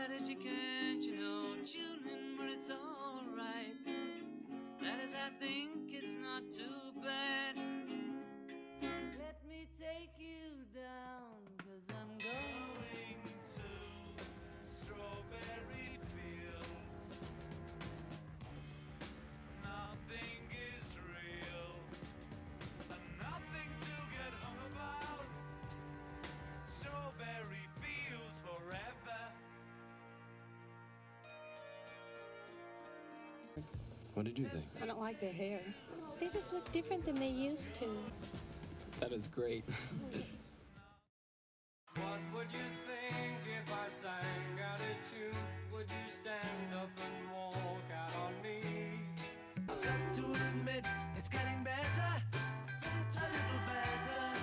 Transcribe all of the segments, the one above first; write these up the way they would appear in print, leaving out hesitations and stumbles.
bad as you can, you know, children, but it's alright. That is, I think it's not too bad. Let me take you down, 'cause I'm going to strawberry fields. Nothing is real, and nothing to get hung about. Strawberry fields forever. What did you think? I don't like their hair. They just look different than they used to. That is great. What would you think if I sang out a tune? Would you stand up and walk out on me? I've got to admit, it's getting better, a little better,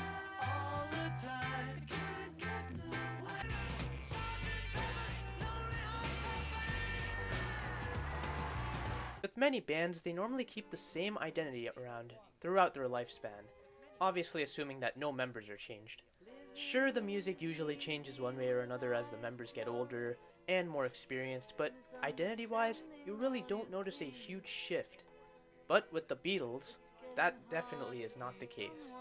all the time. Can't get no Sergeant Pepper's Lonely Hearts Club Band. With many bands, they normally keep the same identity around throughout their lifespan, obviously assuming that no members are changed. Sure, the music usually changes one way or another as the members get older and more experienced, but identity-wise, you really don't notice a huge shift. But with the Beatles, that definitely is not the case.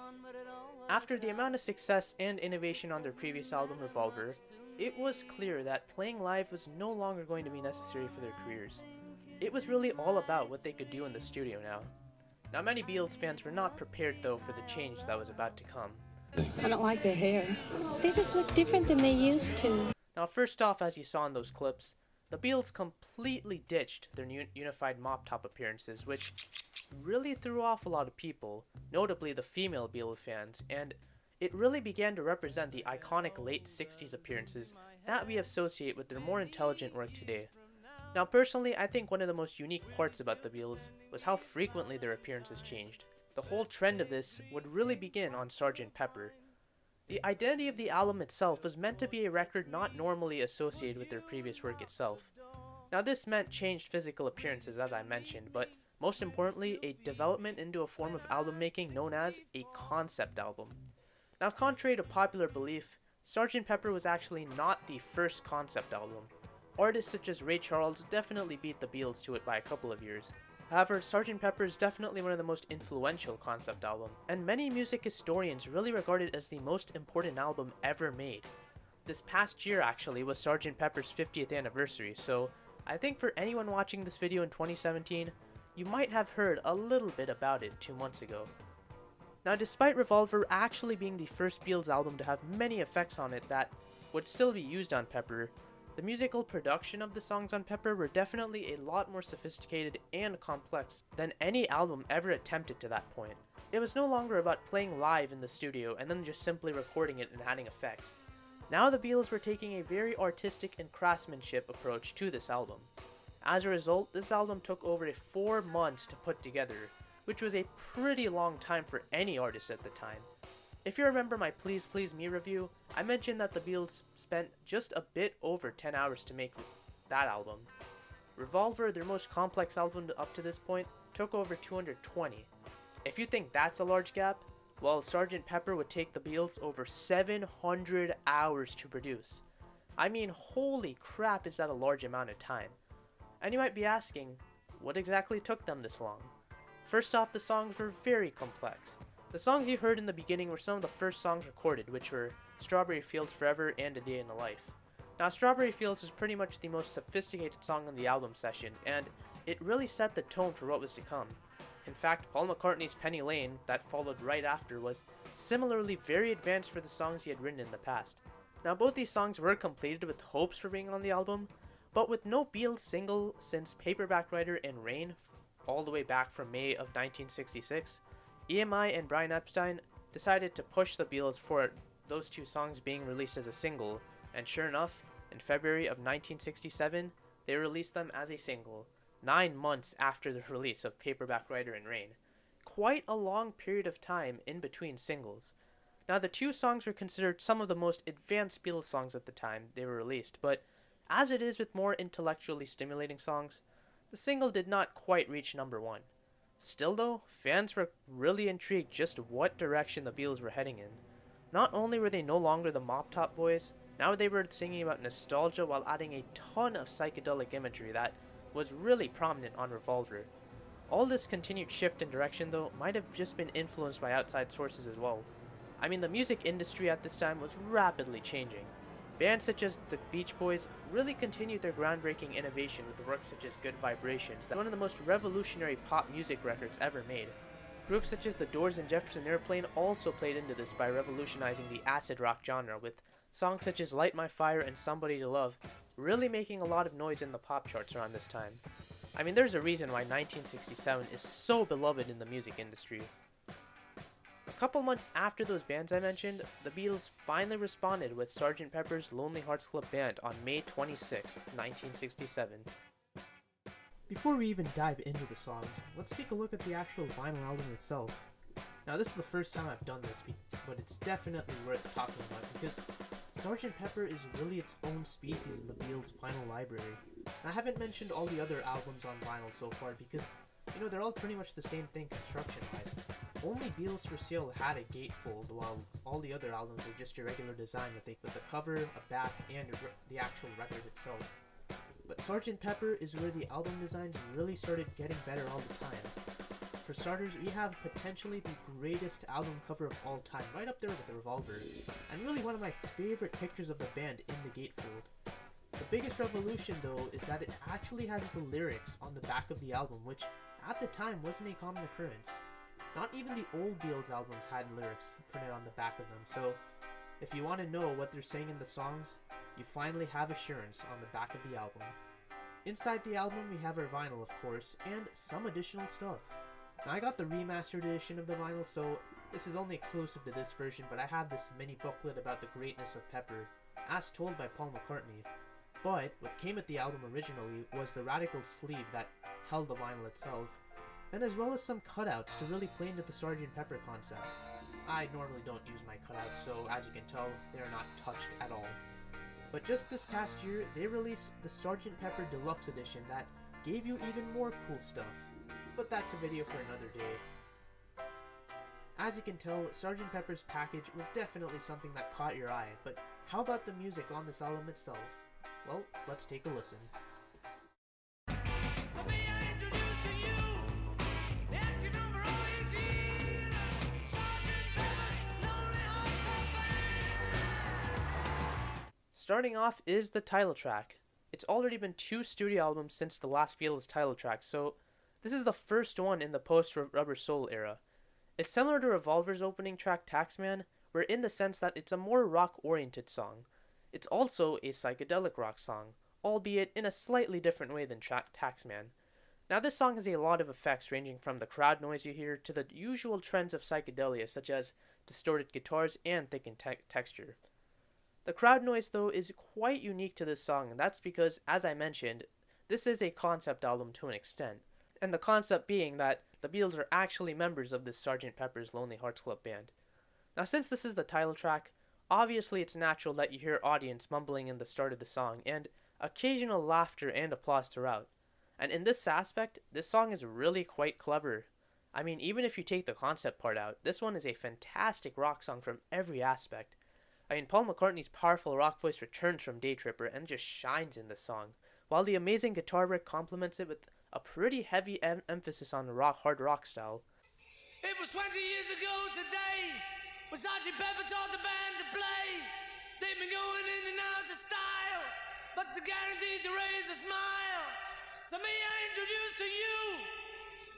After the amount of success and innovation on their previous album, Revolver, it was clear that playing live was no longer going to be necessary for their careers. It was really all about what they could do in the studio now. Now, many Beatles fans were not prepared though for the change that was about to come. I don't like their hair. They just look different than they used to. Now, first off, as you saw in those clips, the Beatles completely ditched their unified mop top appearances, which really threw off a lot of people, notably the female Beatles fans, and it really began to represent the iconic late 60s appearances that we associate with their more intelligent work today. Now, personally, I think one of the most unique parts about the Beatles was how frequently their appearances changed. The whole trend of this would really begin on Sgt. Pepper. The identity of the album itself was meant to be a record not normally associated with their previous work itself. Now, this meant changed physical appearances, as I mentioned, but most importantly, a development into a form of album making known as a concept album. Now, contrary to popular belief, Sgt. Pepper was actually not the first concept album. Artists such as Ray Charles definitely beat the Beatles to it by a couple of years. However, Sgt. Pepper is definitely one of the most influential concept albums, and many music historians really regard it as the most important album ever made. This past year actually was Sgt. Pepper's 50th anniversary, so I think for anyone watching this video in 2017, you might have heard a little bit about it 2 months ago. Now, despite Revolver actually being the first Beatles album to have many effects on it that would still be used on Pepper, the musical production of the songs on Pepper were definitely a lot more sophisticated and complex than any album ever attempted to that point. It was no longer about playing live in the studio and then just simply recording it and adding effects. Now the Beatles were taking a very artistic and craftsmanship approach to this album. As a result, this album took over 4 months to put together, which was a pretty long time for any artist at the time. If you remember my Please Please Me review, I mentioned that the Beatles spent just a bit over 10 hours to make that album. Revolver, their most complex album up to this point, took over 220. If you think that's a large gap, well, Sgt. Pepper would take the Beatles over 700 hours to produce. I mean, holy crap, is that a large amount of time? And you might be asking, what exactly took them this long? First off, the songs were very complex. The songs you heard in the beginning were some of the first songs recorded, which were Strawberry Fields Forever and A Day in the Life. Now, Strawberry Fields is pretty much the most sophisticated song on the album session, and it really set the tone for what was to come. In fact, Paul McCartney's Penny Lane, that followed right after, was similarly very advanced for the songs he had written in the past. Now, both these songs were completed with hopes for being on the album, but with no Beatles single since Paperback Writer and Rain, all the way back from May of 1966, EMI and Brian Epstein decided to push the Beatles for those 2 songs being released as a single, and sure enough, in February of 1967, they released them as a single, 9 months after the release of Paperback Writer and Rain. Quite a long period of time in between singles. Now, the 2 songs were considered some of the most advanced Beatles songs at the time they were released, but as it is with more intellectually stimulating songs, the single did not quite reach number 1. Still though, fans were really intrigued just what direction the Beatles were heading in. Not only were they no longer the Mop Top Boys, Now they were singing about nostalgia while adding a ton of psychedelic imagery that was really prominent on Revolver. All this continued shift in direction though might have just been influenced by outside sources as well. I mean, the music industry at this time was rapidly changing. Bands such as the Beach Boys really continued their groundbreaking innovation with works such as Good Vibrations, that's one of the most revolutionary pop music records ever made. Groups such as The Doors and Jefferson Airplane also played into this by revolutionizing the acid rock genre, with songs such as Light My Fire and Somebody to Love really making a lot of noise in the pop charts around this time. I mean, there's a reason why 1967 is so beloved in the music industry. A couple months after those bands I mentioned, the Beatles finally responded with Sgt. Pepper's Lonely Hearts Club Band on May 26, 1967. Before we even dive into the songs, let's take a look at the actual vinyl album itself. Now, this is the first time I've done this, but it's definitely worth talking about because Sgt. Pepper is really its own species in the Beatles' vinyl library. I haven't mentioned all the other albums on vinyl so far because, they're all pretty much the same thing construction-wise. Only Beatles for Sale had a gatefold, while all the other albums were just a regular design with a cover, a back, and the actual record itself. But Sgt. Pepper is where the album designs really started getting better all the time. For starters, we have potentially the greatest album cover of all time, right up there with the Revolver, and really one of my favorite pictures of the band in the gatefold. The biggest revolution, though, is that it actually has the lyrics on the back of the album, which at the time wasn't a common occurrence. Not even the old Beatles albums had lyrics printed on the back of them, so if you want to know what they're saying in the songs, you finally have assurance on the back of the album. Inside the album, we have our vinyl, of course, and some additional stuff. Now, I got the remastered edition of the vinyl, so this is only exclusive to this version, but I have this mini booklet about the greatness of Pepper, as told by Paul McCartney. But what came with the album originally was the radical sleeve that held the vinyl itself, and as well as some cutouts to really play into the Sgt. Pepper concept. I normally don't use my cutouts, so as you can tell, they are not touched at all. But just this past year, they released the Sgt. Pepper Deluxe Edition that gave you even more cool stuff. But that's a video for another day. As you can tell, Sgt. Pepper's package was definitely something that caught your eye, but how about the music on this album itself? Well, let's take a listen. Starting off is the title track. It's already been 2 studio albums since the last Beatles title track, so this is the first one in the post-Rubber Soul era. It's similar to Revolver's opening track Taxman, where in the sense that it's a more rock-oriented song. It's also a psychedelic rock song, albeit in a slightly different way than Taxman. Now, this song has a lot of effects ranging from the crowd noise you hear to the usual trends of psychedelia such as distorted guitars and thickened texture. The crowd noise, though, is quite unique to this song, and that's because, as I mentioned, this is a concept album to an extent, and the concept being that the Beatles are actually members of this Sgt. Pepper's Lonely Hearts Club Band. Now, since this is the title track, obviously it's natural that you hear audience mumbling in the start of the song, and occasional laughter and applause throughout. And in this aspect, this song is really quite clever. I mean, even if you take the concept part out, this one is a fantastic rock song from every aspect. I mean, Paul McCartney's powerful rock voice returns from Day Tripper and just shines in this song, while the amazing guitar work complements it with a pretty heavy emphasis on the hard rock style. It was 20 years ago today when Sgt. Pepper taught the band to play. They've been going in and out of style, but they're guaranteed to raise a smile. So may I introduce to you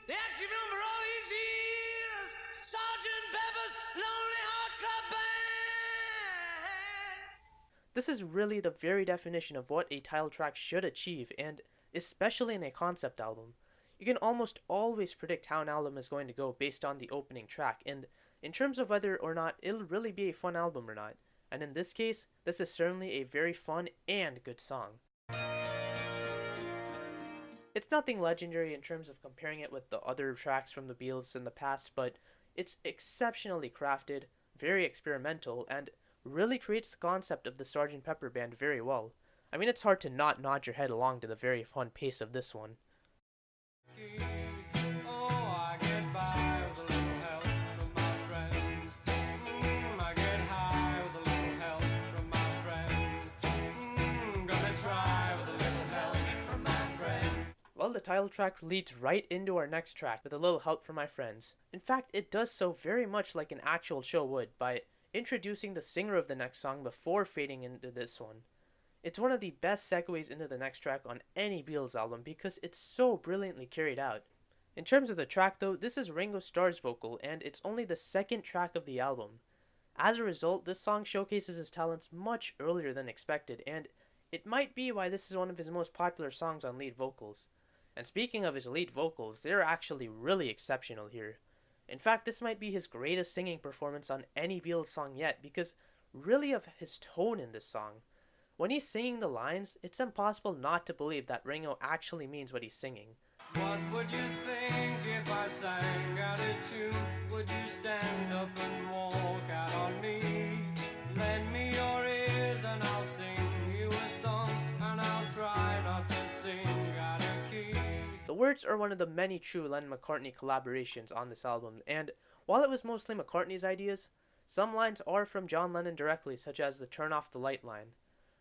the active number all these years, Sgt. Pepper's Lonely Hearts Club Band. This is really the very definition of what a title track should achieve, and especially in a concept album. You can almost always predict how an album is going to go based on the opening track, and in terms of whether or not it'll really be a fun album or not. And in this case, this is certainly a very fun and good song. It's nothing legendary in terms of comparing it with the other tracks from the Beatles in the past, but it's exceptionally crafted, very experimental, and really creates the concept of the Sgt. Pepper Band very well. I mean, it's hard to not nod your head along to the very fun pace of this one. title track leads right into our next track with a little help from my friends. In fact, it does so very much like an actual show would, by introducing the singer of the next song before fading into this one. It's one of the best segues into the next track on any Beatles album because it's so brilliantly carried out. In terms of the track though, this is Ringo Starr's vocal, and it's only the second track of the album. As a result, this song showcases his talents much earlier than expected, and it might be why this is one of his most popular songs on lead vocals. And speaking of his lead vocals, they're actually really exceptional here. In fact, this might be his greatest singing performance on any Beatles song yet, because really of his tone in this song. When he's singing the lines, it's impossible not to believe that Ringo actually means what he's singing. What would you think if I sang out a tune? Would you stand up and walk out on me? Lend me your ears and I'll sing you a song, and I'll try not to sing out of key. The words are one of the many true Lennon-McCartney collaborations on this album, and while it was mostly McCartney's ideas, some lines are from John Lennon directly, such as the "Turn Off the Light" line.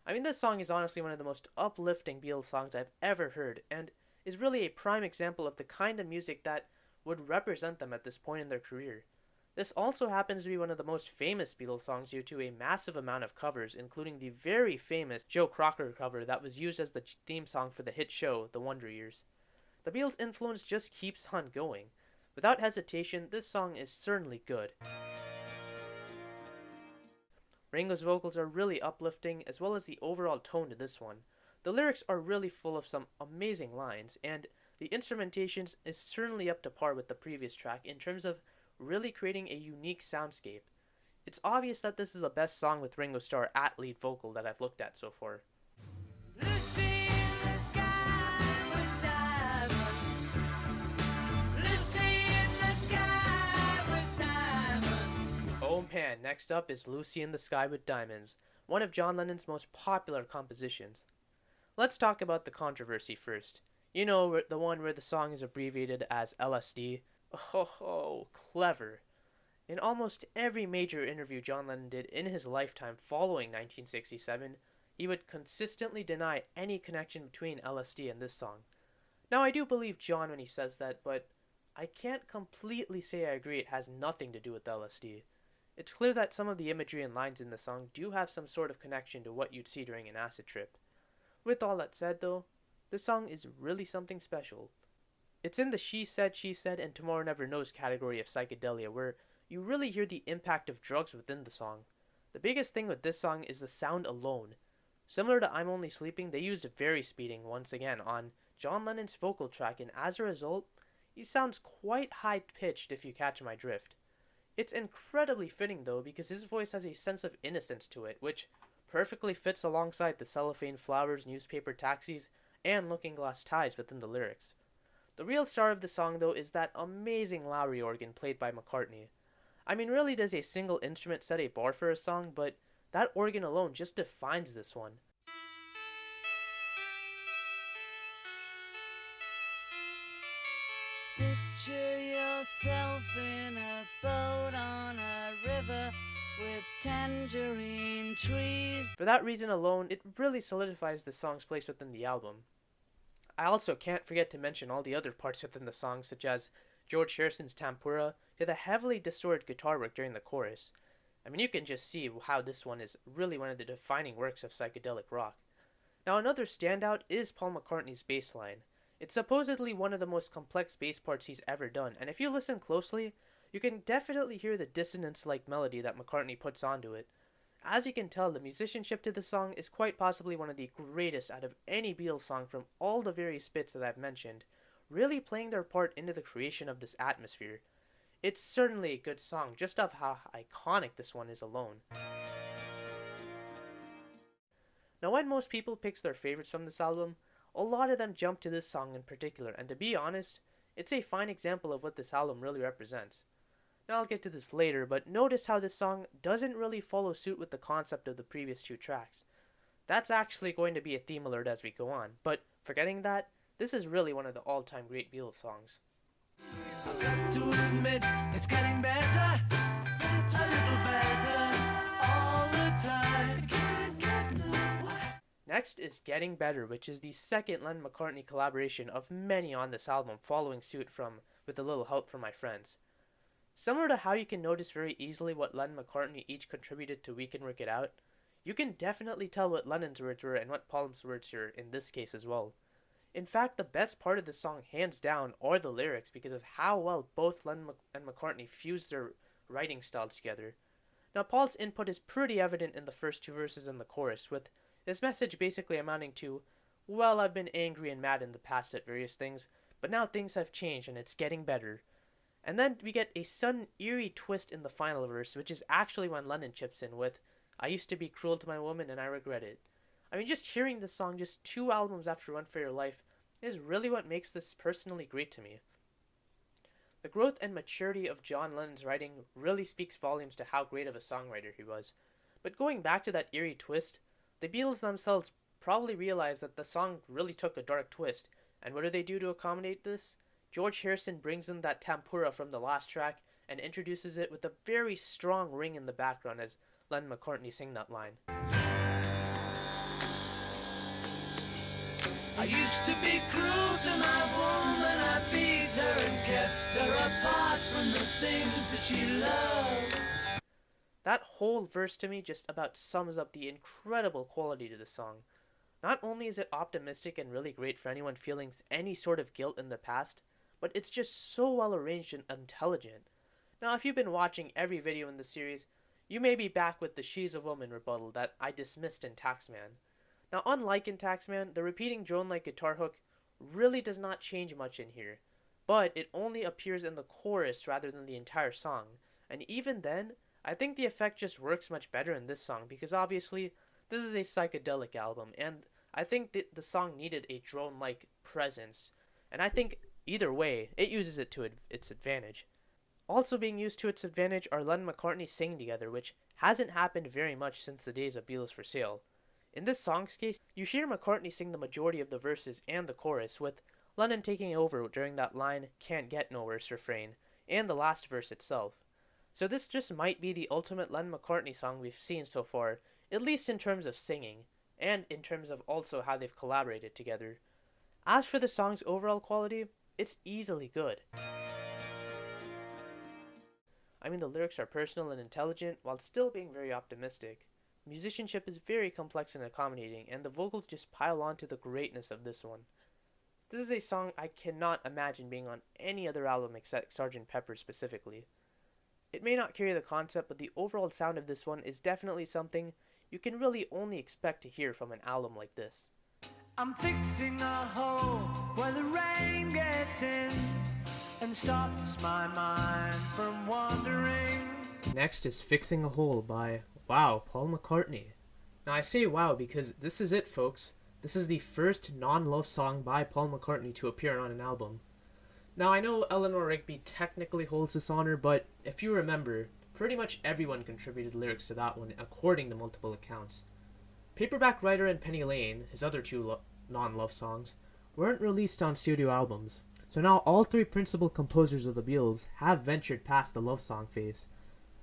I mean, this song is honestly one of the most uplifting Beatles songs I've ever heard, and is really a prime example of the kind of music that would represent them at this point in their career. This also happens to be one of the most famous Beatles songs due to a massive amount of covers, including the very famous Joe Cocker cover that was used as the theme song for the hit show, The Wonder Years. The Beatles' influence just keeps on going. Without hesitation, this song is certainly good. Ringo's vocals are really uplifting, as well as the overall tone to this one. The lyrics are really full of some amazing lines, and the instrumentation is certainly up to par with the previous track in terms of really creating a unique soundscape. It's obvious that this is the best song with Ringo Starr at lead vocal that I've looked at so far. Lucy in the sky with diamonds. Lucy in the sky with diamonds. Oh man, next up is Lucy in the Sky with Diamonds, one of John Lennon's most popular compositions. Let's talk about the controversy first. You know, the one where the song is abbreviated as LSD. Oh, clever. In almost every major interview John Lennon did in his lifetime following 1967, he would consistently deny any connection between LSD and this song. Now, I do believe John when he says that, but I can't completely say I agree it has nothing to do with LSD. It's clear that some of the imagery and lines in the song do have some sort of connection to what you'd see during an acid trip. With all that said though, this song is really something special. It's in the She Said, and Tomorrow Never Knows category of psychedelia, where you really hear the impact of drugs within the song. The biggest thing with this song is the sound alone. Similar to I'm Only Sleeping, they used very speeding once again on John Lennon's vocal track, and as a result, he sounds quite high-pitched if you catch my drift. It's incredibly fitting though, because his voice has a sense of innocence to it, which perfectly fits alongside the cellophane flowers, newspaper taxis, and looking glass ties within the lyrics. The real star of the song though is that amazing Lowry organ played by McCartney. I mean, really does a single instrument set a bar for a song, but that organ alone just defines this one. Picture yourself in a boat on a river with tangerine trees. For that reason alone, it really solidifies the song's place within the album. I also can't forget to mention all the other parts within the song, such as George Harrison's Tempura to the heavily distorted guitar work during the chorus. I mean, you can just see how this one is really one of the defining works of psychedelic rock. Now, another standout is Paul McCartney's bass line. It's supposedly one of the most complex bass parts he's ever done, and if you listen closely, you can definitely hear the dissonance-like melody that McCartney puts onto it. As you can tell, the musicianship to the song is quite possibly one of the greatest out of any Beatles song from all the various bits that I've mentioned, really playing their part into the creation of this atmosphere. It's certainly a good song, just of how iconic this one is alone. Now, when most people pick their favorites from this album, a lot of them jump to this song in particular, and to be honest, it's a fine example of what this album really represents. Now, I'll get to this later, but notice how this song doesn't really follow suit with the concept of the previous two tracks. That's actually going to be a theme alert as we go on, but forgetting that, this is really one of the all-time great Beatles songs. I've got to admit, it's getting better, a little better, all the time. Next is Getting Better, which is the second Lennon-McCartney collaboration of many on this album, following suit from With a Little Help from My Friends. Similar to how you can notice very easily what Lennon and McCartney each contributed to We Can Work It Out, you can definitely tell what Lennon's words were and what Paul's words were in this case as well. In fact, the best part of this song, hands down, are the lyrics because of how well both Lennon and McCartney fused their writing styles together. Now, Paul's input is pretty evident in the first two verses and the chorus, with his message basically amounting to, well, I've been angry and mad in the past at various things, but now things have changed and it's getting better. And then we get a sudden eerie twist in the final verse, which is actually when Lennon chips in with, I used to be cruel to my woman and I regret it. I mean, just hearing this song just 2 albums after Run For Your Life is really what makes this personally great to me. The growth and maturity of John Lennon's writing really speaks volumes to how great of a songwriter he was. But going back to that eerie twist, the Beatles themselves probably realized that the song really took a dark twist, and what do they do to accommodate this? George Harrison brings in that tempura from the last track and introduces it with a very strong ring in the background as Lennon and McCartney sing that line. I used to be cruel to my woman, I beat her and kept her apart from the things that she loved. That whole verse to me just about sums up the incredible quality to the song. Not only is it optimistic and really great for anyone feeling any sort of guilt in the past, but it's just so well arranged and intelligent. Now, if you've been watching every video in the series, you may be back with the She's a Woman rebuttal that I dismissed in Taxman. Now, unlike in Taxman, the repeating drone-like guitar hook really does not change much in here, but it only appears in the chorus rather than the entire song, and even then, I think the effect just works much better in this song because obviously, this is a psychedelic album, and I think that the song needed a drone-like presence, and I think either way, it uses it to its advantage. Also being used to its advantage are Lennon and McCartney singing together, which hasn't happened very much since the days of Beatles for Sale. In this song's case, you hear McCartney sing the majority of the verses and the chorus, with Lennon taking over during that line, can't get no worse refrain, and the last verse itself. So this just might be the ultimate Lennon-McCartney song we've seen so far, at least in terms of singing, and in terms of also how they've collaborated together. As for the song's overall quality, it's easily good. I mean, the lyrics are personal and intelligent, while still being very optimistic. Musicianship is very complex and accommodating, and the vocals just pile on to the greatness of this one. This is a song I cannot imagine being on any other album except Sgt. Pepper specifically. It may not carry the concept, but the overall sound of this one is definitely something you can really only expect to hear from an album like this. I'm fixing a hole where the rain gets in and stops my mind from wandering. Next is Fixing a Hole by, wow, Paul McCartney. Now I say wow because this is it, folks. This is the first non-love song by Paul McCartney to appear on an album. Now I know Eleanor Rigby technically holds this honor, but if you remember, pretty much everyone contributed lyrics to that one according to multiple accounts. Paperback Writer and Penny Lane, his other two non-love songs, weren't released on studio albums, so now all 3 principal composers of the Beatles have ventured past the love song phase.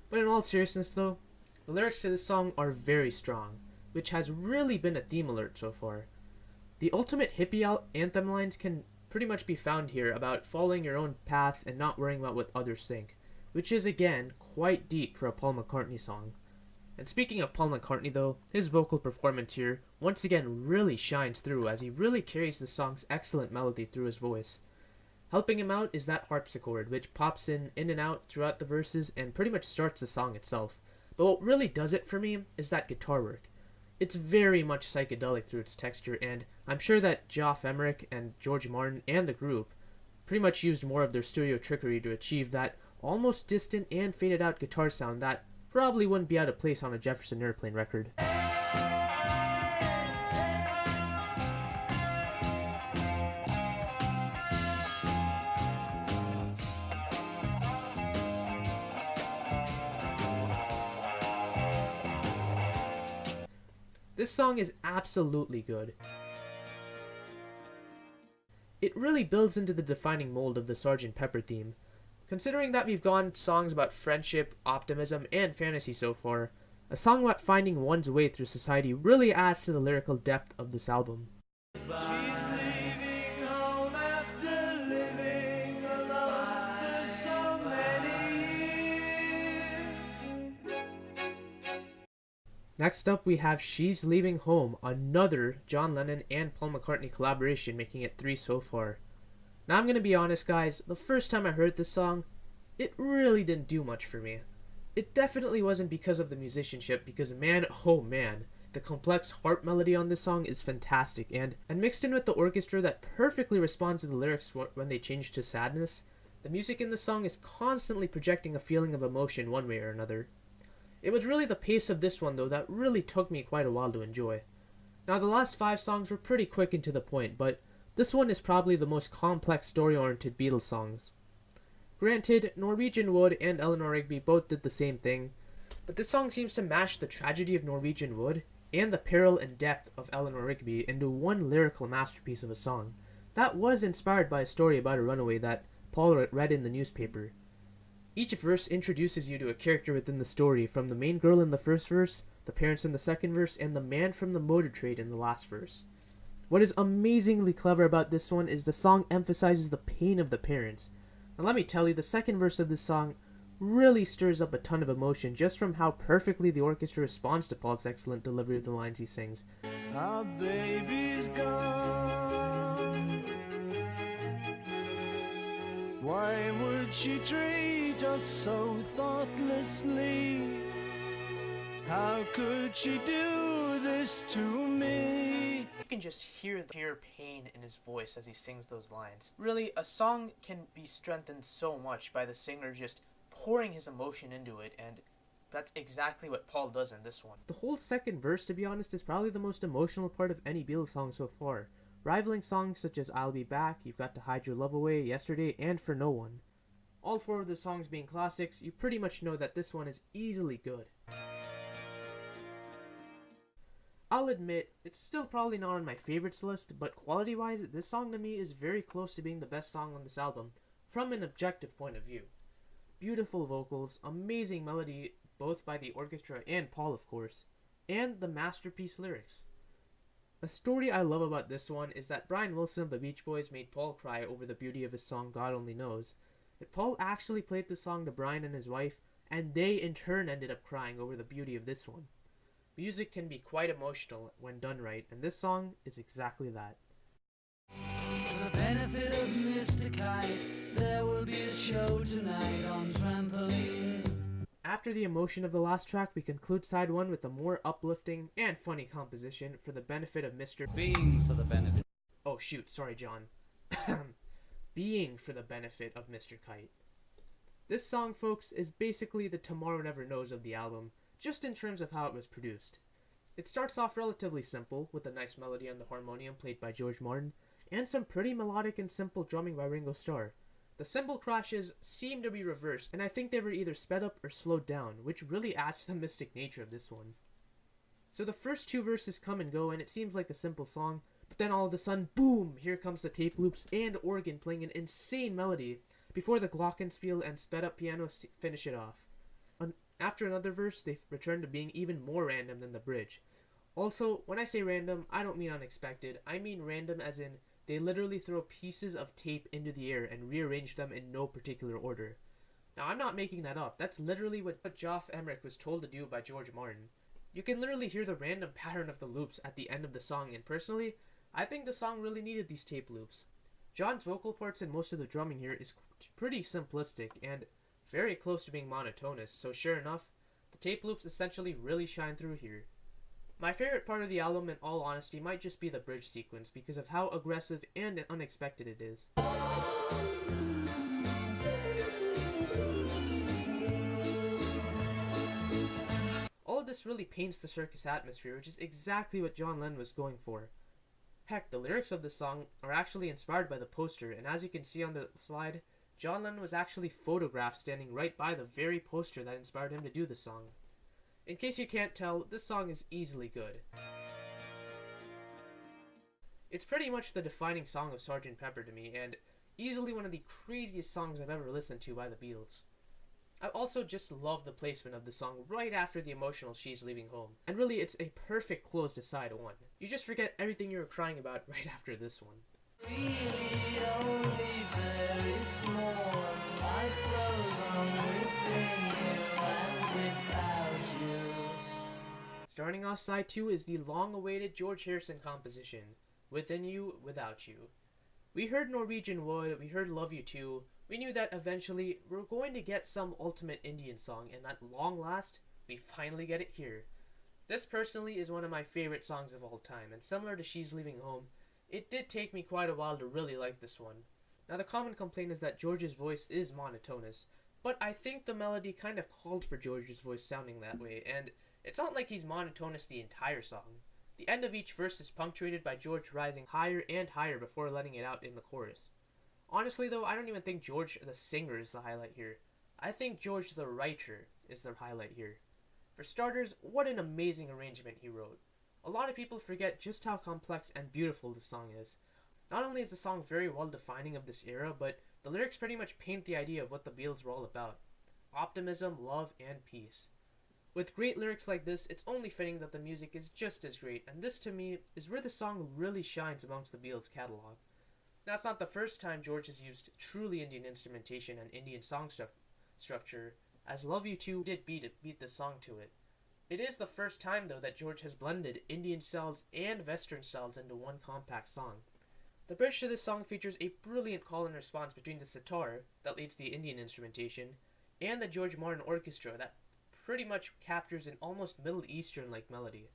But in all seriousness though, the lyrics to this song are very strong, which has really been a theme alert so far. The ultimate hippie anthem lines can pretty much be found here about following your own path and not worrying about what others think, which is again quite deep for a Paul McCartney song. And speaking of Paul McCartney though, his vocal performance here once again really shines through as he really carries the song's excellent melody through his voice. Helping him out is that harpsichord, which pops in and out throughout the verses and pretty much starts the song itself. But what really does it for me is that guitar work. It's very much psychedelic through its texture, and I'm sure that Geoff Emerick and George Martin and the group pretty much used more of their studio trickery to achieve that almost distant and faded out guitar sound that probably wouldn't be out of place on a Jefferson Airplane record. This song is absolutely good. It really builds into the defining mold of the Sgt. Pepper theme. Considering that we've gone songs about friendship, optimism, and fantasy so far, A song about finding one's way through society really adds to the lyrical depth of this album. She's leaving home after living alone for so many years. Next up, we have She's Leaving Home, another John Lennon and Paul McCartney collaboration, making it 3 so far. Now I'm gonna be honest guys, the first time I heard this song, it really didn't do much for me. It definitely wasn't because of the musicianship, because man, oh man, the complex harp melody on this song is fantastic, and mixed in with the orchestra that perfectly responds to the lyrics when they change to sadness, the music in the song is constantly projecting a feeling of emotion one way or another. It was really the pace of this one though that really took me quite a while to enjoy. Now the last 5 songs were pretty quick and to the point, but this one is probably the most complex story-oriented Beatles songs. Granted, Norwegian Wood and Eleanor Rigby both did the same thing, but this song seems to mash the tragedy of Norwegian Wood and the peril and depth of Eleanor Rigby into one lyrical masterpiece of a song that was inspired by a story about a runaway that Paul read in the newspaper. Each verse introduces you to a character within the story, from the main girl in the first verse, the parents in the second verse, and the man from the motor trade in the last verse. What is amazingly clever about this one is the song emphasizes the pain of the parents. And let me tell you, the second verse of this song really stirs up a ton of emotion just from how perfectly the orchestra responds to Paul's excellent delivery of the lines he sings. Our baby's gone. Why would she treat us so thoughtlessly? How could she do this to me? You can just hear the pure pain in his voice as he sings those lines. Really, a song can be strengthened so much by the singer just pouring his emotion into it, and that's exactly what Paul does in this one. The whole second verse, to be honest, is probably the most emotional part of any Beatles song so far, rivaling songs such as I'll Be Back, You've Got to Hide Your Love Away, Yesterday, and For No One. All 4 of the songs being classics, you pretty much know that this one is easily good. I'll admit, it's still probably not on my favorites list, but quality-wise, this song to me is very close to being the best song on this album, from an objective point of view. Beautiful vocals, amazing melody, both by the orchestra and Paul of course, and the masterpiece lyrics. A story I love about this one is that Brian Wilson of the Beach Boys made Paul cry over the beauty of his song God Only Knows. But Paul actually played the song to Brian and his wife, and they in turn ended up crying over the beauty of this one. Music can be quite emotional when done right, and this song is exactly that. For the benefit of Mr. Kite, there will be a show tonight on trampoline. After the emotion of the last track, we conclude side 1 with a more uplifting and funny composition for the benefit of Mr. Being for the benefit. Oh shoot, sorry John. Being for the benefit of Mr. Kite. This song, folks, is basically the Tomorrow Never Knows of the album, just in terms of how it was produced. It starts off relatively simple, with a nice melody on the harmonium played by George Martin, and some pretty melodic and simple drumming by Ringo Starr. The cymbal crashes seem to be reversed, and I think they were either sped up or slowed down, which really adds to the mystic nature of this one. So the first 2 verses come and go, and it seems like a simple song, but then all of a sudden, boom, here comes the tape loops and organ playing an insane melody, before the glockenspiel and sped up piano finish it off. After another verse, they return to being even more random than the bridge. Also, when I say random, I don't mean unexpected, I mean random as in they literally throw pieces of tape into the air and rearrange them in no particular order. Now, I'm not making that up. That's literally what Geoff Emerick was told to do by George Martin. You can literally hear the random pattern of the loops at the end of the song, and personally, I think the song really needed these tape loops. John's vocal parts and most of the drumming here is pretty simplistic and very close to being monotonous, so sure enough, the tape loops essentially really shine through here. My favorite part of the album, in all honesty, might just be the bridge sequence because of how aggressive and unexpected it is. All of this really paints the circus atmosphere, which is exactly what John Lennon was going for. Heck, the lyrics of the song are actually inspired by the poster, and as you can see on the slide, John Lennon was actually photographed standing right by the very poster that inspired him to do the song. In case you can't tell, this song is easily good. It's pretty much the defining song of Sgt. Pepper to me, and easily one of the craziest songs I've ever listened to by the Beatles. I also just love the placement of the song right after the emotional She's Leaving Home. And really, it's a perfect close to side 1. You just forget everything you were crying about right after this one. Really only very small, life flows on within you and without you. Starting off side 2 is the long-awaited George Harrison composition, Within You, Without You. We heard Norwegian Wood, we heard Love You Too. We knew that eventually we're going to get some ultimate Indian song, and at long last, we finally get it here. This personally is one of my favorite songs of all time, and similar to She's Leaving Home, it did take me quite a while to really like this one. Now the common complaint is that George's voice is monotonous, but I think the melody kind of called for George's voice sounding that way, and it's not like he's monotonous the entire song. The end of each verse is punctuated by George rising higher and higher before letting it out in the chorus. Honestly though, I don't even think George the singer is the highlight here. I think George the writer is the highlight here. For starters, what an amazing arrangement he wrote. A lot of people forget just how complex and beautiful this song is. Not only is the song very well defining of this era, but the lyrics pretty much paint the idea of what the Beatles were all about. Optimism, love, and peace. With great lyrics like this, it's only fitting that the music is just as great, and this to me is where the song really shines amongst the Beatles' catalog. Now, it's not the first time George has used truly Indian instrumentation and Indian song structure, as Love You Too did beat the song to it. It is the first time, though, that George has blended Indian styles and Western styles into one compact song. The bridge to this song features a brilliant call and response between the sitar, that leads the Indian instrumentation, and the George Martin orchestra that pretty much captures an almost Middle Eastern-like melody.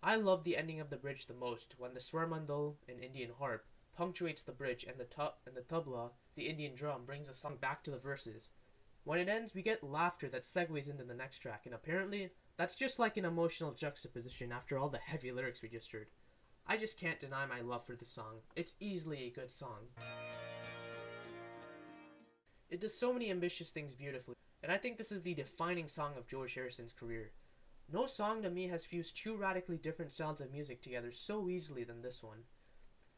I love the ending of the bridge the most, when the swarmandal, an Indian harp, punctuates the bridge and the tabla, the Indian drum, brings the song back to the verses. When it ends, we get laughter that segues into the next track, and apparently, that's just like an emotional juxtaposition after all the heavy lyrics we just heard. I just can't deny my love for the song. It's easily a good song. It does so many ambitious things beautifully, and I think this is the defining song of George Harrison's career. No song to me has fused two radically different styles of music together so easily than this one.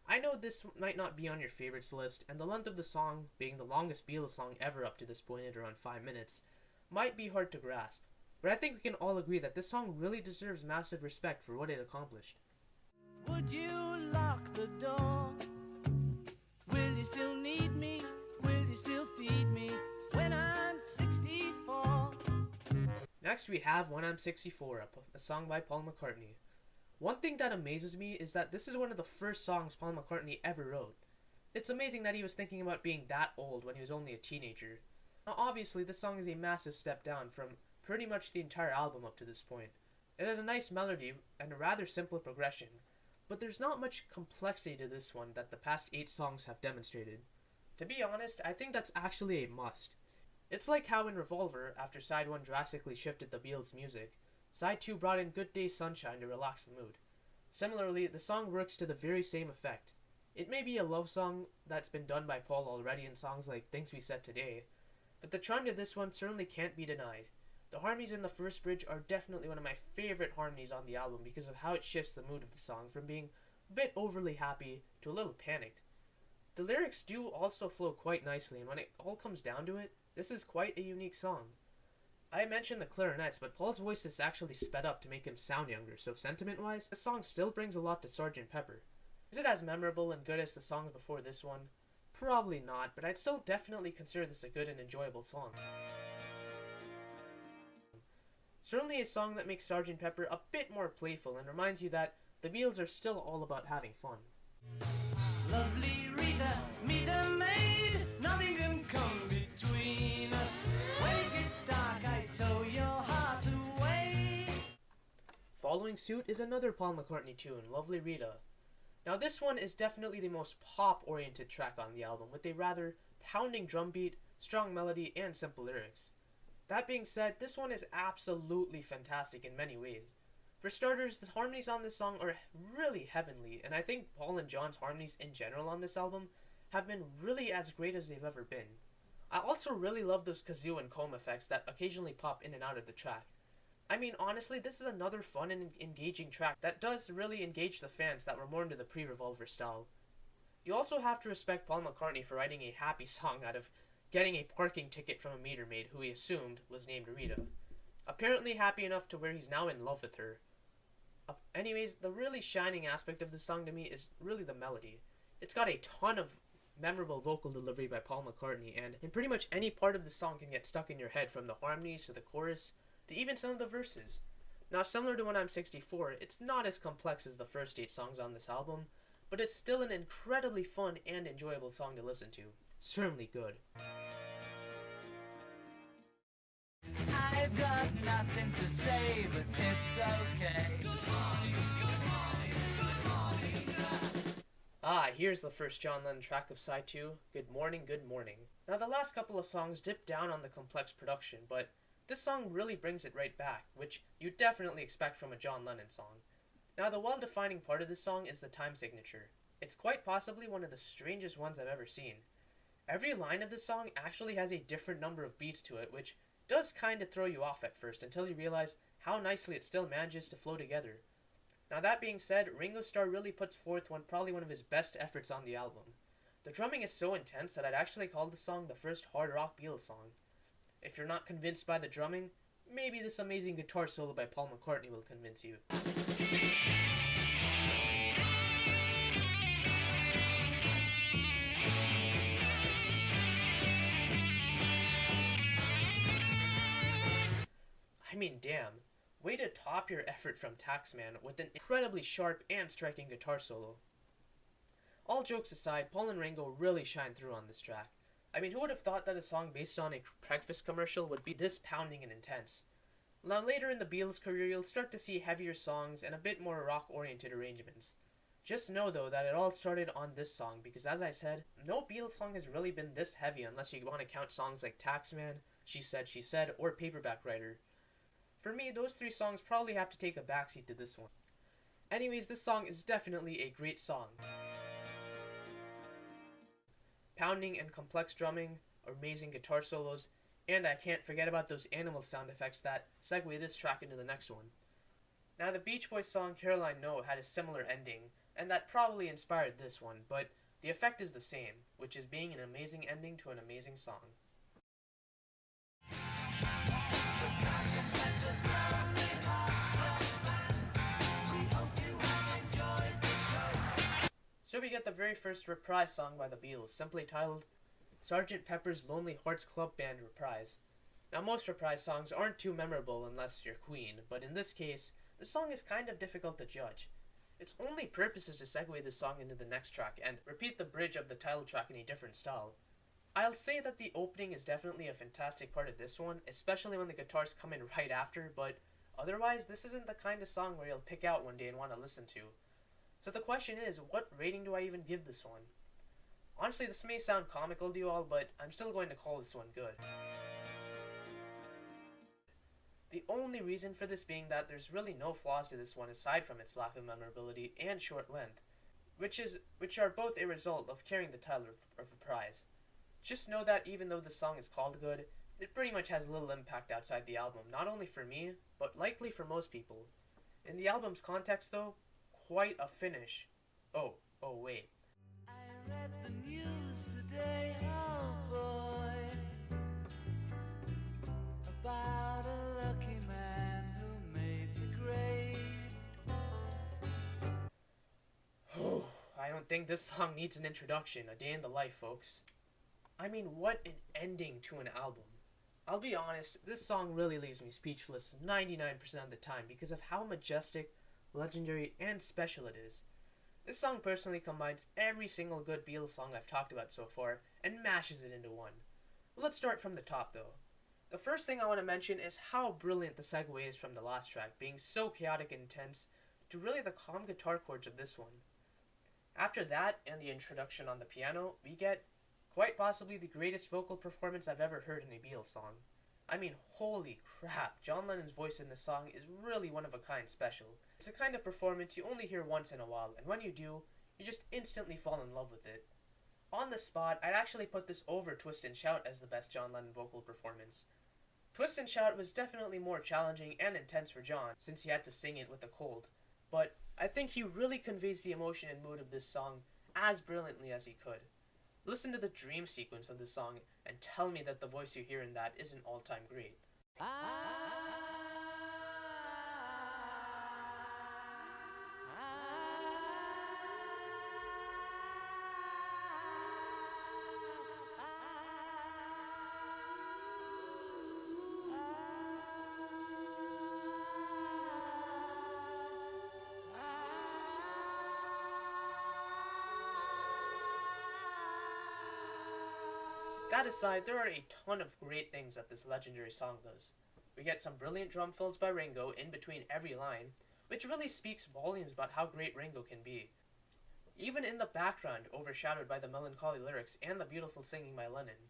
I know this might not be on your favorites list, and the length of the song, being the longest Beatles song ever up to this point at around 5 minutes, might be hard to grasp, but I think we can all agree that this song really deserves massive respect for what it accomplished. Would you lock the door? Will you still need me? Will you still feed me when I'm 64? Next we have When I'm 64, a song by Paul McCartney. One thing that amazes me is that this is one of the first songs Paul McCartney ever wrote. It's amazing that he was thinking about being that old when he was only a teenager. Now obviously this song is a massive step down from pretty much the entire album up to this point. It has a nice melody and a rather simple progression, but there's not much complexity to this one that the past 8 songs have demonstrated. To be honest, I think that's actually a must. It's like how in Revolver, after side 1 drastically shifted the Beatles' music, side 2 brought in Good Day Sunshine to relax the mood. Similarly, the song works to the very same effect. It may be a love song that's been done by Paul already in songs like Things We Said Today, but the charm to this one certainly can't be denied. The harmonies in the first bridge are definitely one of my favorite harmonies on the album because of how it shifts the mood of the song from being a bit overly happy to a little panicked. The lyrics do also flow quite nicely, and when it all comes down to it, this is quite a unique song. I mentioned the clarinets, but Paul's voice is actually sped up to make him sound younger, so sentiment-wise, this song still brings a lot to Sgt. Pepper. Is it as memorable and good as the songs before this one? Probably not, but I'd still definitely consider this a good and enjoyable song. Certainly a song that makes Sgt. Pepper a bit more playful and reminds you that the Beatles are still all about having fun. Lovely Rita, meet a maid, nothing can come between us. When it gets dark, I tow your heart away. Following suit is another Paul McCartney tune, Lovely Rita. Now this one is definitely the most pop-oriented track on the album, with a rather pounding drum beat, strong melody, and simple lyrics. That being said, this one is absolutely fantastic in many ways. For starters, the harmonies on this song are really heavenly, and I think Paul and John's harmonies in general on this album have been really as great as they've ever been. I also really love those kazoo and comb effects that occasionally pop in and out of the track. I mean, honestly, this is another fun and engaging track that does really engage the fans that were more into the pre-Revolver style. You also have to respect Paul McCartney for writing a happy song out of getting a parking ticket from a meter maid who he assumed was named Rita. Apparently happy enough to where he's now in love with her. Anyways, the really shining aspect of this song to me is really the melody. It's got a ton of memorable vocal delivery by Paul McCartney, and in pretty much any part of the song can get stuck in your head, from the harmonies to the chorus to even some of the verses. Now, similar to When I'm 64, it's not as complex as the first 8 songs on this album, but it's still an incredibly fun and enjoyable song to listen to. Certainly good. I've got nothing to say, but it's okay. Here's the first John Lennon track of side 2, Good Morning, Good Morning. Now, the last couple of songs dip down on the complex production, but this song really brings it right back, which you definitely expect from a John Lennon song. Now, the well-defining part of this song is the time signature. It's quite possibly one of the strangest ones I've ever seen. Every line of this song actually has a different number of beats to it, which does kind of throw you off at first until you realize how nicely it still manages to flow together. Now, that being said, Ringo Starr really puts forth probably one of his best efforts on the album. The drumming is so intense that I'd actually call the song the first hard rock Beatles song. If you're not convinced by the drumming, maybe this amazing guitar solo by Paul McCartney will convince you. I mean, damn. Way to top your effort from Taxman with an incredibly sharp and striking guitar solo. All jokes aside, Paul and Ringo really shine through on this track. I mean, who would have thought that a song based on a breakfast commercial would be this pounding and intense? Now, later in the Beatles' career, you'll start to see heavier songs and a bit more rock-oriented arrangements. Just know, though, that it all started on this song, because as I said, no Beatles song has really been this heavy unless you want to count songs like Taxman, She Said, or Paperback Writer. For me, those 3 songs probably have to take a backseat to this one. Anyways, this song is definitely a great song. Pounding and complex drumming, amazing guitar solos, and I can't forget about those animal sound effects that segue this track into the next one. Now, the Beach Boys song Caroline No had a similar ending, and that probably inspired this one, but the effect is the same, which is being an amazing ending to an amazing song. So we get the very first reprise song by the Beatles, simply titled Sgt. Pepper's Lonely Hearts Club Band Reprise. Now, most reprise songs aren't too memorable unless you're Queen, but in this case, the song is kind of difficult to judge. Its only purpose is to segue the song into the next track and repeat the bridge of the title track in a different style. I'll say that the opening is definitely a fantastic part of this one, especially when the guitars come in right after, but otherwise, this isn't the kind of song where you'll pick out one day and want to listen to. So the question is, what rating do I even give this one? Honestly, this may sound comical to you all, but I'm still going to call this one good. The only reason for this being that there's really no flaws to this one aside from its lack of memorability and short length, which are both a result of carrying the title of reprise. Just know that even though the song is called good, it pretty much has little impact outside the album, not only for me, but likely for most people. In the album's context though, quite a finish. Oh wait. I read the news today, oh boy, about a lucky man who made the grade. I don't think this song needs an introduction. A Day in the Life, folks. I mean, what an ending to an album. I'll be honest, this song really leaves me speechless 99% of the time because of how majestic, legendary, and special it is. This song personally combines every single good Beatles song I've talked about so far and mashes it into one. Let's start from the top though. The first thing I want to mention is how brilliant the segue is from the last track, being so chaotic and intense, to really the calm guitar chords of this one. After that, and the introduction on the piano, we get quite possibly the greatest vocal performance I've ever heard in a Beatles song. I mean, holy crap, John Lennon's voice in this song is really one of a kind special. It's a kind of performance you only hear once in a while, and when you do, you just instantly fall in love with it. On the spot, I'd actually put this over Twist and Shout as the best John Lennon vocal performance. Twist and Shout was definitely more challenging and intense for John, since he had to sing it with a cold, but I think he really conveys the emotion and mood of this song as brilliantly as he could. Listen to the dream sequence of this song and tell me that the voice you hear in that isn't all-time great. That aside, there are a ton of great things that this legendary song does. We get some brilliant drum fills by Ringo in between every line, which really speaks volumes about how great Ringo can be. Even in the background, overshadowed by the melancholy lyrics and the beautiful singing by Lennon.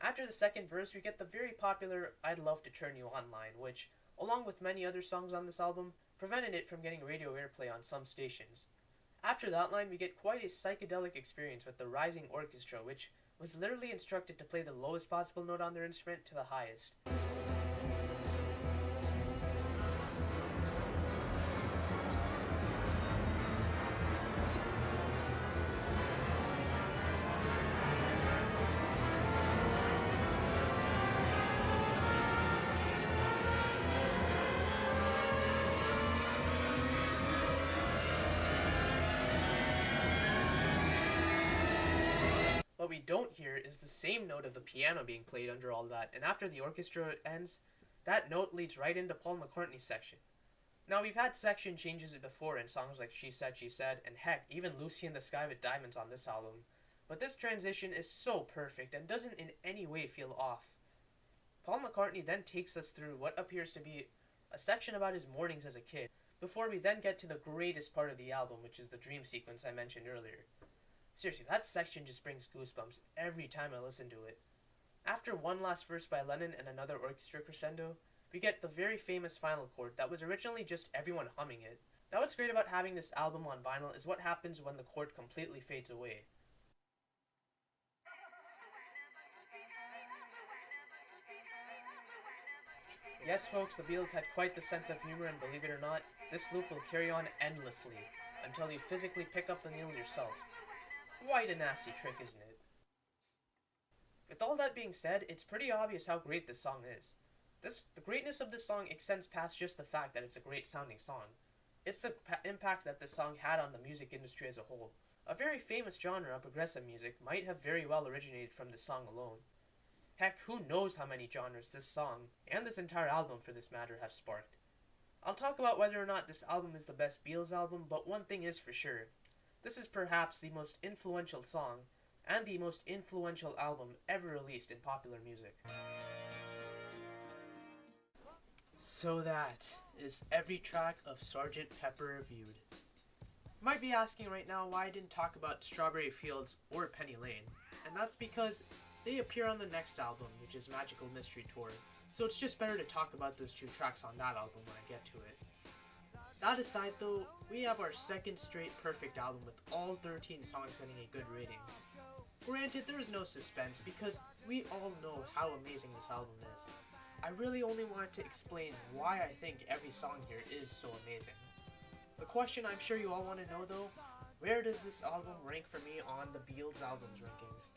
After the second verse, we get the very popular "I'd Love to Turn You On" line, which, along with many other songs on this album, prevented it from getting radio airplay on some stations. After that line, we get quite a psychedelic experience with the rising orchestra, which was literally instructed to play the lowest possible note on their instrument to the highest. What we don't hear is the same note of the piano being played under all that, and after the orchestra ends, that note leads right into Paul McCartney's section. Now, we've had section changes before in songs like She Said, and heck, even Lucy in the Sky with Diamonds on this album, but this transition is so perfect and doesn't in any way feel off. Paul McCartney then takes us through what appears to be a section about his mornings as a kid, before we then get to the greatest part of the album, which is the dream sequence I mentioned earlier. Seriously, that section just brings goosebumps every time I listen to it. After one last verse by Lennon and another orchestra crescendo, we get the very famous final chord that was originally just everyone humming it. Now what's great about having this album on vinyl is what happens when the chord completely fades away. Yes folks, the Beatles had quite the sense of humor, and believe it or not, this loop will carry on endlessly until you physically pick up the needle yourself. Quite a nasty trick, isn't it? With all that being said, it's pretty obvious how great this song is. The greatness of this song extends past just the fact that it's a great sounding song. It's the impact that this song had on the music industry as a whole. A very famous genre of progressive music might have very well originated from this song alone. Heck, who knows how many genres this song, and this entire album for this matter, have sparked. I'll talk about whether or not this album is the best Beatles album, but one thing is for sure. This is perhaps the most influential song, and the most influential album ever released in popular music. So that is every track of Sgt. Pepper reviewed. You might be asking right now why I didn't talk about Strawberry Fields or Penny Lane, and that's because they appear on the next album, which is Magical Mystery Tour, so it's just better to talk about those two tracks on that album when I get to it. That aside though, we have our second straight perfect album with all 13 songs getting a good rating. Granted, there is no suspense because we all know how amazing this album is. I really only wanted to explain why I think every song here is so amazing. The question I'm sure you all want to know though, where does this album rank for me on the Beatles albums rankings?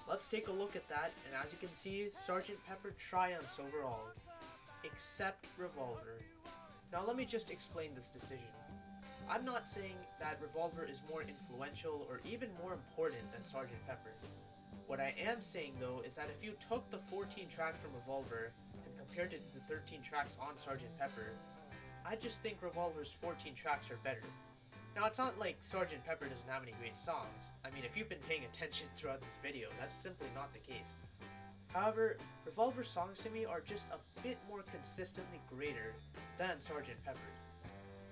Let's take a look at that, and as you can see, Sgt. Pepper triumphs overall, except Revolver. Now let me just explain this decision. I'm not saying that Revolver is more influential or even more important than Sgt. Pepper. What I am saying though is that if you took the 14 tracks from Revolver and compared it to the 13 tracks on Sgt. Pepper, I just think Revolver's 14 tracks are better. Now it's not like Sgt. Pepper doesn't have any great songs. I mean, if you've been paying attention throughout this video, that's simply not the case. However, Revolver songs to me are just a bit more consistently greater than Sgt. Pepper's.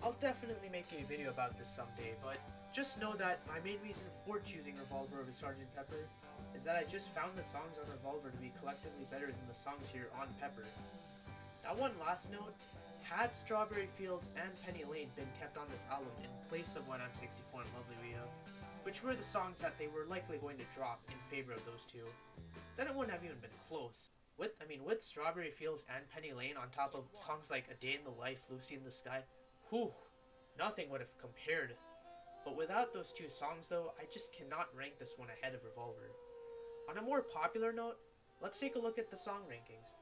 I'll definitely make a video about this someday, but just know that my main reason for choosing Revolver over Sgt. Pepper is that I just found the songs on Revolver to be collectively better than the songs here on Pepper. Now one last note, had Strawberry Fields and Penny Lane been kept on this album in place of When I'm 64 and Lovely Rita, which were the songs that they were likely going to drop in favor of those two, then it wouldn't have even been close. With Strawberry Fields and Penny Lane on top of songs like A Day in the Life, Lucy in the Sky, whew, nothing would have compared. But without those two songs though, I just cannot rank this one ahead of Revolver. On a more popular note, let's take a look at the song rankings.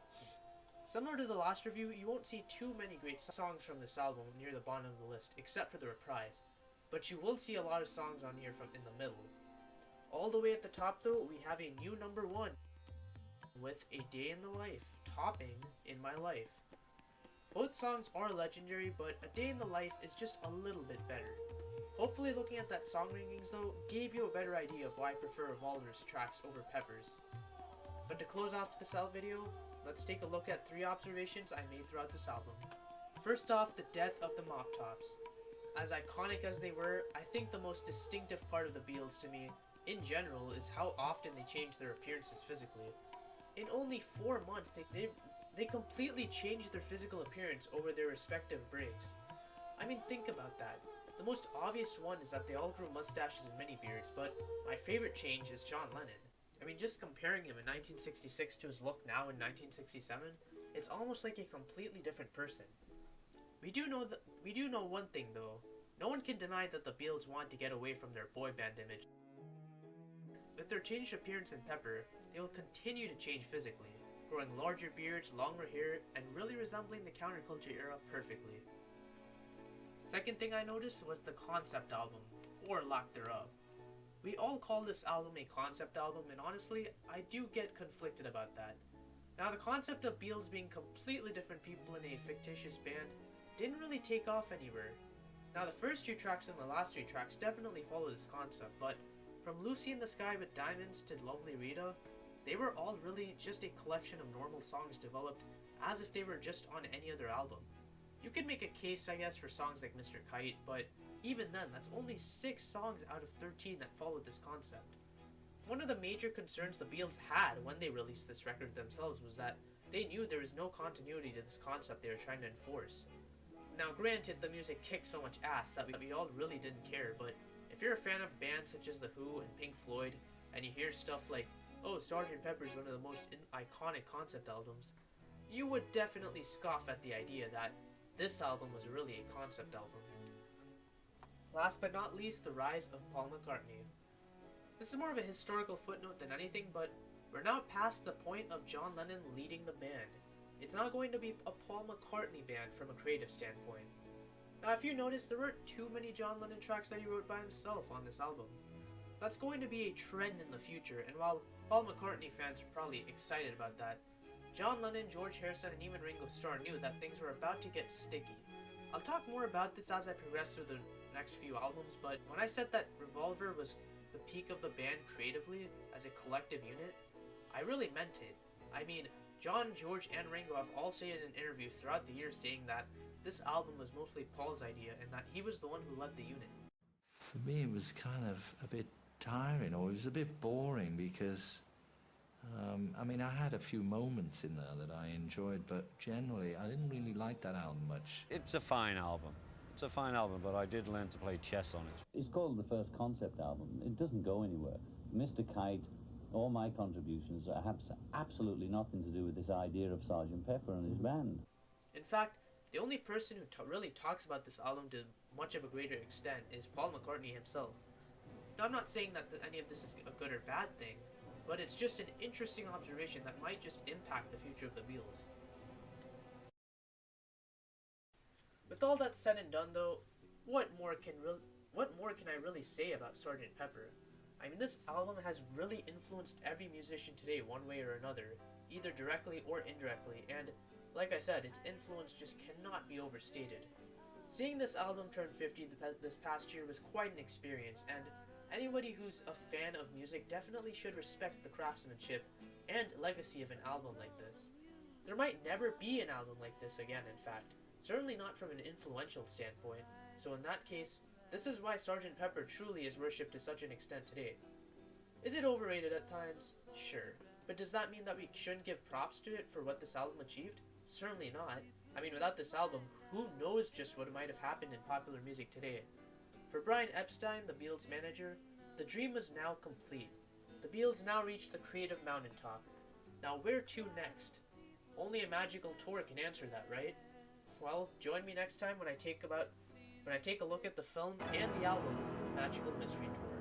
Similar to the last review, you won't see too many great songs from this album near the bottom of the list, except for the reprise. But you will see a lot of songs on here from in the middle. All the way at the top though, we have a new number 1 with A Day in the Life, topping In My Life. Both songs are legendary, but A Day in the Life is just a little bit better. Hopefully looking at that song rankings though, gave you a better idea of why I prefer Revolver's tracks over Pepper's. But to close off this video, let's take a look at 3 observations I made throughout this album. First off, the death of the mop tops. As iconic as they were, I think the most distinctive part of the Beatles to me, in general, is how often they change their appearances physically. In only 4 months, they completely changed their physical appearance over their respective breaks. I mean, think about that. The most obvious one is that they all grew mustaches and mini beards, but my favorite change is John Lennon. I mean, just comparing him in 1966 to his look now in 1967, it's almost like a completely different person. We do know one thing though. No one can deny that the Beatles want to get away from their boy band image. With their changed appearance in Pepper, they will continue to change physically, growing larger beards, longer hair, and really resembling the counterculture era perfectly. Second thing I noticed was the concept album, or lack thereof. We all call this album a concept album, and honestly, I do get conflicted about that. Now, the concept of Beatles being completely different people in a fictitious band didn't really take off anywhere. Now, the first 2 tracks and the last 3 tracks definitely follow this concept, but from Lucy in the Sky with Diamonds to Lovely Rita, they were all really just a collection of normal songs developed as if they were just on any other album. You could make a case, I guess, for songs like Mr. Kite, but even then, that's only 6 songs out of 13 that followed this concept. One of the major concerns the Beatles had when they released this record themselves was that they knew there was no continuity to this concept they were trying to enforce. Now granted, the music kicked so much ass that we all really didn't care, but if you're a fan of bands such as The Who and Pink Floyd, and you hear stuff like, oh, Sgt. Pepper's one of the most iconic concept albums, you would definitely scoff at the idea that this album was really a concept album. Last but not least, the rise of Paul McCartney. This is more of a historical footnote than anything, but we're now past the point of John Lennon leading the band. It's not going to be a Paul McCartney band from a creative standpoint. Now, if you notice, there weren't too many John Lennon tracks that he wrote by himself on this album. That's going to be a trend in the future, and while Paul McCartney fans are probably excited about that, John Lennon, George Harrison, and even Ringo Starr knew that things were about to get sticky. I'll talk more about this as I progress through the next few albums, but when I said that Revolver was the peak of the band creatively as a collective unit, I really meant it. I mean, John, George, and Ringo have all stated in interviews throughout the year stating that this album was mostly Paul's idea and that he was the one who led the unit. For me, it was kind of a bit tiring, or it was a bit boring because, I mean, I had a few moments in there that I enjoyed, but generally I didn't really like that album much. It's a fine album. It's a fine album, but I did learn to play chess on it. It's called the first concept album. It doesn't go anywhere. Mr. Kite, all my contributions have absolutely nothing to do with this idea of Sgt. Pepper and his band. In fact, the only person who really talks about this album to much of a greater extent is Paul McCartney himself. Now, I'm not saying that any of this is a good or bad thing, but it's just an interesting observation that might just impact the future of the Beatles. With all that said and done though, what more can I really say about Sgt. Pepper? I mean, this album has really influenced every musician today one way or another, either directly or indirectly, and like I said, its influence just cannot be overstated. Seeing this album turn 50 this past year was quite an experience, and anybody who's a fan of music definitely should respect the craftsmanship and legacy of an album like this. There might never be an album like this again, in fact. Certainly not from an influential standpoint, so in that case, this is why Sgt. Pepper truly is worshipped to such an extent today. Is it overrated at times? Sure. But does that mean that we shouldn't give props to it for what this album achieved? Certainly not. I mean, without this album, who knows just what might have happened in popular music today. For Brian Epstein, the Beatles manager, the dream was now complete. The Beatles now reached the creative mountaintop. Now where to next? Only a magical tour can answer that, right? Well, join me next time when I take a look at the film and the album, Magical Mystery Tour.